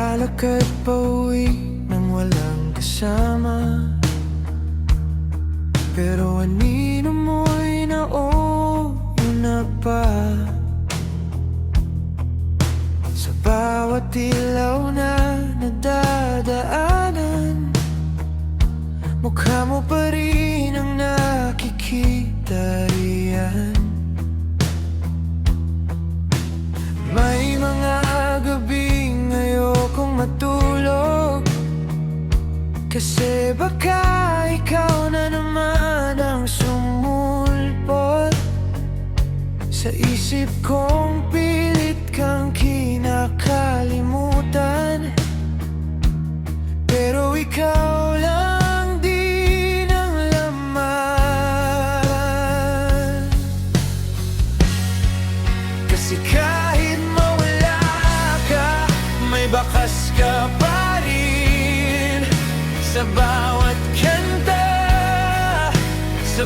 Naglalakad pauwi nang walang kasama, pero anino mo'y nauna pa. Sa bawat ilaw na nadadaanan, mukha mo pa rin ang nakikita riyan. May mga gabing ayokong matulog, kasi baka ikaw na naman ang sumulpot sa isip kong pilit kang kinakalimutan. Pero ikaw lang din ang laman, kasi kahit mawala ka, may bakas ka pa rin sa bawat kanta, sa